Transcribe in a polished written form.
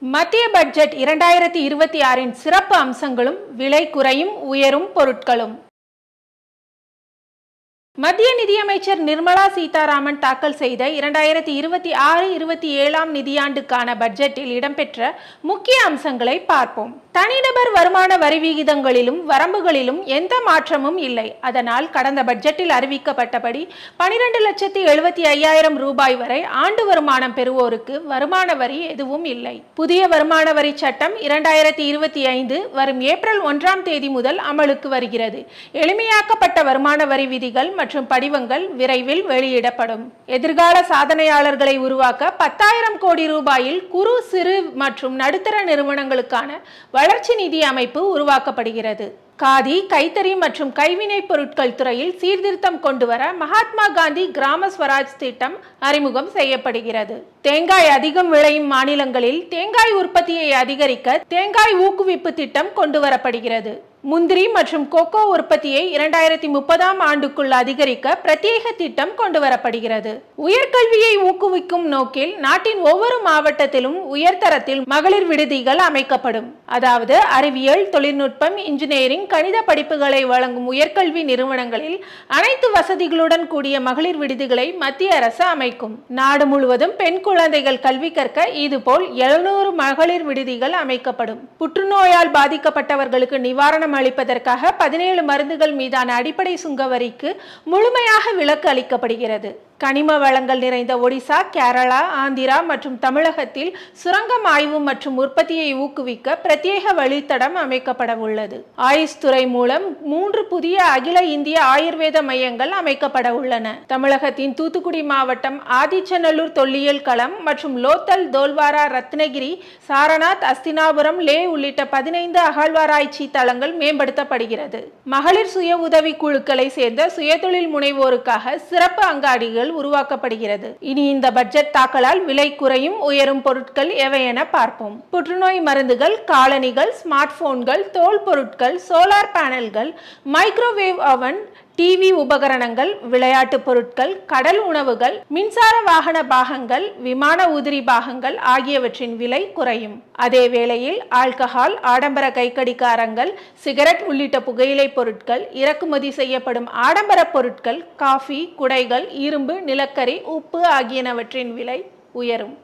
மத்திய பட்ஜெட் 2026 சிறப்பு அம்சங்களும் விலை குறையும் உயரும் பொருட்களும். மத்திய நிதியமைச்சர் நிர்மலா சீதாராமன் தாக்கல் செய்த 2026-27 நிதியாண்டுக்கான பட்ஜெட்டில் இடம்பெற்ற முக்கிய அம்சங்களை பார்ப்போம். தனிநபர் வருமான வரி விகிதங்களிலும் வரம்புகளிலும் எந்த மாற்றமும் இல்லை. அதனால் கடந்த பட்ஜெட்டில் அறிவிக்கப்பட்டபடி 12,75,000 ரூபாய் வரை ஆண்டு வருமானம் பெறுவோருக்கு வருமான வரி எதுவும் இல்லை. புதிய வருமான வரி சட்டம் 2025 வரும் ஏப்ரல் 1ஆம் தேதி முதல் அமலுக்கு வருகிறது. எளிமையாக்கப்பட்ட வருமான வரி விதிகள் மற்றும் படிவங்கள் விரைவில் வெளியிடப்படும். எதிர்கால சாதனையாளர்களை உருவாக்க 10,000 கோடி ரூபாயில் குறு சிறு மற்றும் நடுத்தர நிறுவனங்களுக்கான வளர்ச்சி நிதி அமைப்பு உருவாக்கப்படுகிறது. காதி, கைத்தறி மற்றும் கைவினை பொருட்கள் துறையில் சீர்திருத்தம் கொண்டுவர மகாத்மா காந்தி கிராம ஸ்வராஜ் திட்டம் அறிமுகம் செய்யப்படுகிறது. தேங்காய் அதிகம் விளையும் மாநிலங்களில் தேங்காய் உற்பத்தியை அதிகரிக்க தேங்காய் ஊக்குவிப்பு திட்டம் கொண்டு வரப்படுகிறது. முந்திரி மற்றும் கோகோ உற்பத்தியை 2030ஆம் ஆண்டுக்குள் அதிகரிக்க பிரத்யேக திட்டம் கொண்டு வரப்படுகிறது. உயர்கல்வியை ஊக்குவிக்கும் நோக்கில் நாட்டின் ஒவ்வொரு மாவட்டத்திலும் உயர்தரத்தில் மகளிர் விடுதிகள் அமைக்கப்படும். அதாவது அறிவியல், தொழில்நுட்பம், இன்ஜினியரிங், கணித படிப்புகளை வழங்கும் உயர்கல்வி நிறுவனங்களில் அனைத்து வசதிகளுடன் கூடிய மகளிர் விடுதிகளை மத்திய அரசு அமைக்கும். நாடு முழுவதும் பெண் குழந்தைகள் கல்வி கற்க இதுபோல் 700 மகளிர் விடுதிகள் அமைக்கப்படும். புற்றுநோயால் பாதிக்கப்பட்டவர்களுக்கு நிவாரணம் அளிப்பதற்காக 17 மருந்துகள் மீதான அடிப்படை சுங்க வரிக்கு முழுமையாக விலக்கு அளிக்கப்படுகிறது. கனிம வளங்கள் நிறைந்த ஒடிசா, கேரளா, ஆந்திரா மற்றும் தமிழகத்தில் சுரங்கம் ஆய்வு மற்றும் உற்பத்தியை ஊக்குவிக்க பிரத்யேக வழித்தடம் அமைக்கப்பட உள்ளது. ஆயுஷ் துறை மூலம் 3 புதிய அகில இந்திய ஆயுர்வேத மையங்கள் அமைக்கப்பட உள்ளன. தமிழகத்தின் தூத்துக்குடி மாவட்டம் ஆதிச்சநல்லூர் தொல்லியல் களம் மற்றும் லோத்தல், தோல்வாரா, ரத்னகிரி, சாரநாத், அஸ்தினாபுரம், லே உள்ளிட்ட 15 அகழ்வாராய்ச்சி தளங்கள் மேம்படுத்தப்படுகிறது. மகளிர் சுய உதவி குழுக்களை சேர்ந்த சுயதொழில் முனைவோருக்காக சிறப்பு அங்காடிகள் உருவாக்கப்படுகிறது. இனி இந்த பட்ஜெட் தாக்கலால் விலை குறையும் உயரும் பொருட்கள் எவை என பார்ப்போம். புற்றுநோய் மருந்துகள், காலணிகள், ஸ்மார்ட் போன்கள், தோல் பொருட்கள், சோலார் பேனல்கள், மைக்ரோவேவ் அவன், டிவி உபகரணங்கள், விளையாட்டு பொருட்கள், கடல் உணவுகள், மின்சார வாகன பாகங்கள், விமான உதிரி பாகங்கள் ஆகியவற்றின் விலை குறையும். அதே வேளையில் ஆல்கஹால், ஆடம்பர கைக்கடிகாரங்கள், சிகரெட் உள்ளிட்ட புகையிலை பொருட்கள், இறக்குமதி செய்யப்படும் ஆடம்பர பொருட்கள், காஃபி, குடைகள், இரும்பு, நிலக்கரி, உப்பு ஆகியனவற்றின் விலை உயரும்.